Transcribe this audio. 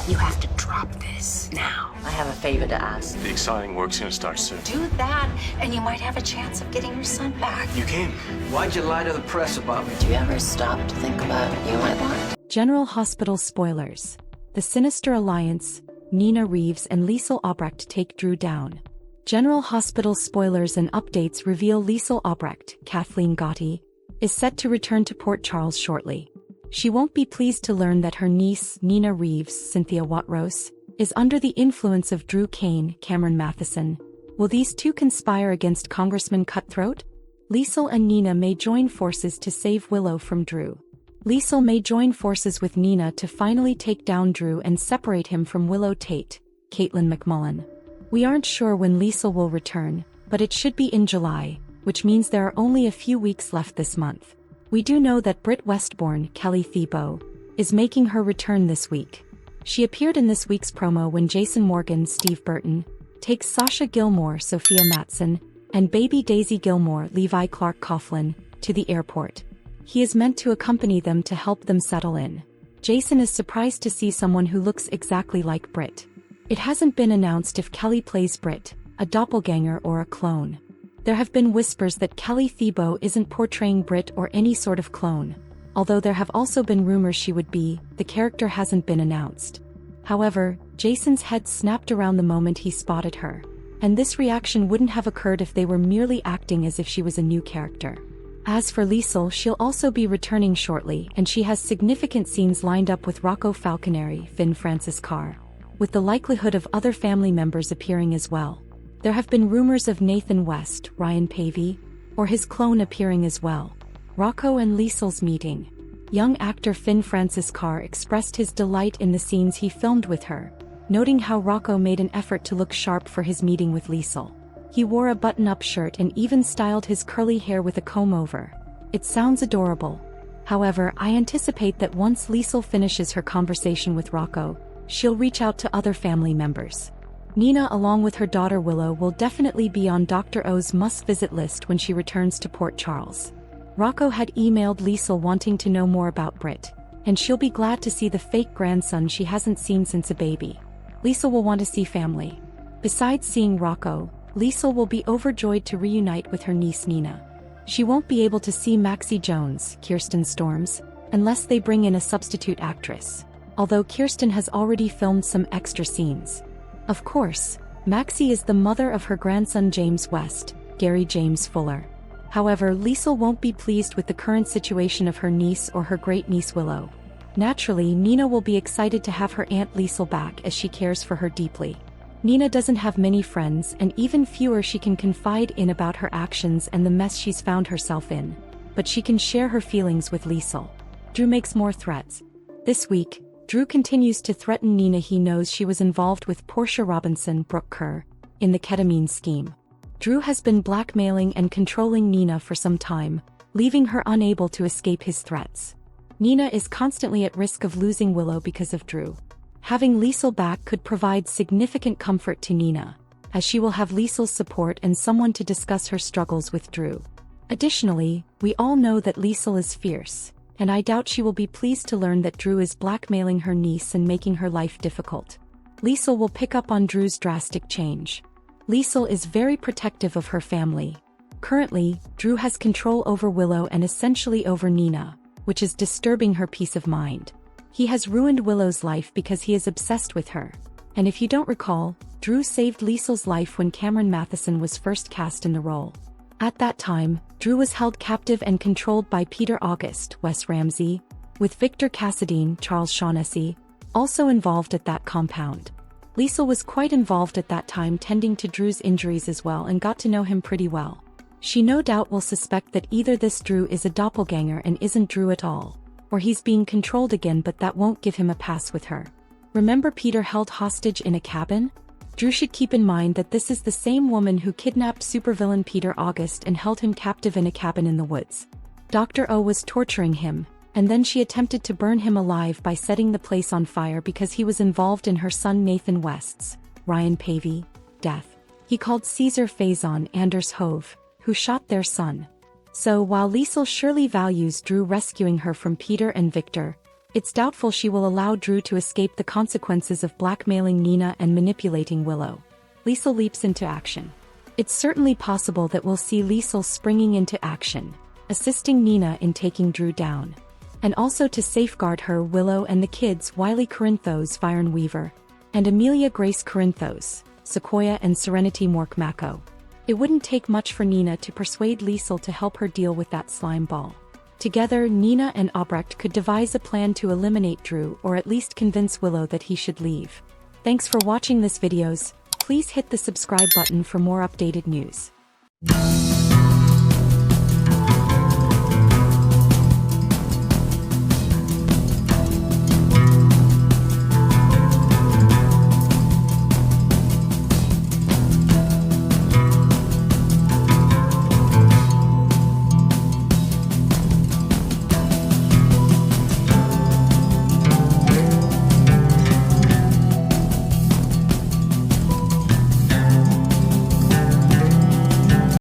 You have to drop this now. I have a favor to ask. The exciting work's gonna start soon. Do that, and you might have a chance of getting your son back. You came. Why'd you lie to the press about me? Do you ever stop to think about you might lie? General Hospital spoilers. The Sinister Alliance, Nina Reeves and Liesl Obrecht take Drew down. General Hospital spoilers and updates reveal Liesl Obrecht, Kathleen Gotti, is set to return to Port Charles shortly. She won't be pleased to learn that her niece, Nina Reeves, Cynthia Watrous, is under the influence of Drew Kane, Cameron Matheson. Will these two conspire against Congressman Cutthroat? Liesl and Nina may join forces to save Willow from Drew. Liesl may join forces with Nina to finally take down Drew and separate him from Willow Tate, Caitlin McMullen. We aren't sure when Liesl will return, but it should be in July, which means there are only a few weeks left this month. We do know that Britt Westbourne, Kelly Thiebaud, is making her return this week. She appeared in this week's promo when Jason Morgan, Steve Burton, takes Sasha Gilmore, Sophia Matson, and baby Daisy Gilmore, Levi Clark Coughlin, to the airport. He is meant to accompany them to help them settle in. Jason is surprised to see someone who looks exactly like Britt. It hasn't been announced if Kelly plays Britt, a doppelganger or a clone. There have been whispers that Kelly Thiebaud isn't portraying Britt or any sort of clone. Although there have also been rumors she would be, the character hasn't been announced. However, Jason's head snapped around the moment he spotted her. And this reaction wouldn't have occurred if they were merely acting as if she was a new character. As for Liesl, she'll also be returning shortly, and she has significant scenes lined up with Rocco Falconeri, Finn Francis Carr, with the likelihood of other family members appearing as well. There have been rumors of Nathan West, Ryan Pavey, or his clone appearing as well. Rocco and Liesl's meeting. Young actor Finn Francis Carr expressed his delight in the scenes he filmed with her, noting how Rocco made an effort to look sharp for his meeting with Liesl. He wore a button-up shirt and even styled his curly hair with a comb-over. It sounds adorable. However, I anticipate that once Liesl finishes her conversation with Rocco, she'll reach out to other family members. Nina, along with her daughter Willow, will definitely be on Dr. O's must-visit list when she returns to Port Charles. Rocco had emailed Liesl wanting to know more about Britt, and she'll be glad to see the fake grandson she hasn't seen since a baby. Liesl will want to see family. Besides seeing Rocco, Liesl will be overjoyed to reunite with her niece Nina. She won't be able to see Maxie Jones, Kirsten Storms, unless they bring in a substitute actress, although Kirsten has already filmed some extra scenes. Of course, Maxie is the mother of her grandson James West, Gary James Fuller. However, Liesl won't be pleased with the current situation of her niece or her great-niece Willow. Naturally, Nina will be excited to have her Aunt Liesl back as she cares for her deeply. Nina doesn't have many friends and even fewer she can confide in about her actions and the mess she's found herself in, but she can share her feelings with Liesl. Drew makes more threats. This week, Drew continues to threaten Nina. He knows she was involved with Portia Robinson, Brooke Kerr, in the ketamine scheme. Drew has been blackmailing and controlling Nina for some time, leaving her unable to escape his threats. Nina is constantly at risk of losing Willow because of Drew. Having Liesl back could provide significant comfort to Nina, as she will have Liesl's support and someone to discuss her struggles with Drew. Additionally, we all know that Liesl is fierce, and I doubt she will be pleased to learn that Drew is blackmailing her niece and making her life difficult. Liesl will pick up on Drew's drastic change. Liesl is very protective of her family. Currently, Drew has control over Willow and essentially over Nina, which is disturbing her peace of mind. He has ruined Willow's life because he is obsessed with her. And if you don't recall, Drew saved Liesl's life when Cameron Matheson was first cast in the role. At that time, Drew was held captive and controlled by Peter August, Wes Ramsey, with Victor Cassadine, Charles Shaughnessy, also involved at that compound. Liesl was quite involved at that time, tending to Drew's injuries as well, and got to know him pretty well. She no doubt will suspect that either this Drew is a doppelganger and isn't Drew at all, or he's being controlled again, but that won't give him a pass with her. Remember Peter held hostage in a cabin? Drew should keep in mind that this is the same woman who kidnapped supervillain Peter August and held him captive in a cabin in the woods. Dr. O was torturing him, and then she attempted to burn him alive by setting the place on fire because he was involved in her son Nathan West's, Ryan Pavey, death. He called Caesar Faison Anders Hove, who shot their son. So while Liesl surely values Drew rescuing her from Peter and Victor, It's doubtful she will allow Drew to escape the consequences of blackmailing Nina and manipulating Willow. Liesl leaps into action. It's certainly possible that we'll see Liesl springing into action, assisting Nina in taking Drew down. And also to safeguard her, Willow and the kids Wiley Corinthos, Viren Weaver, and Amelia Grace Corinthos, Sequoia and Serenity Mork-Mako. It wouldn't take much for Nina to persuade Liesl to help her deal with that slime ball. Together, Nina and Obrecht could devise a plan to eliminate Drew or at least convince Willow that he should leave. Thanks for watching this videos. Please hit the subscribe button for more updated news.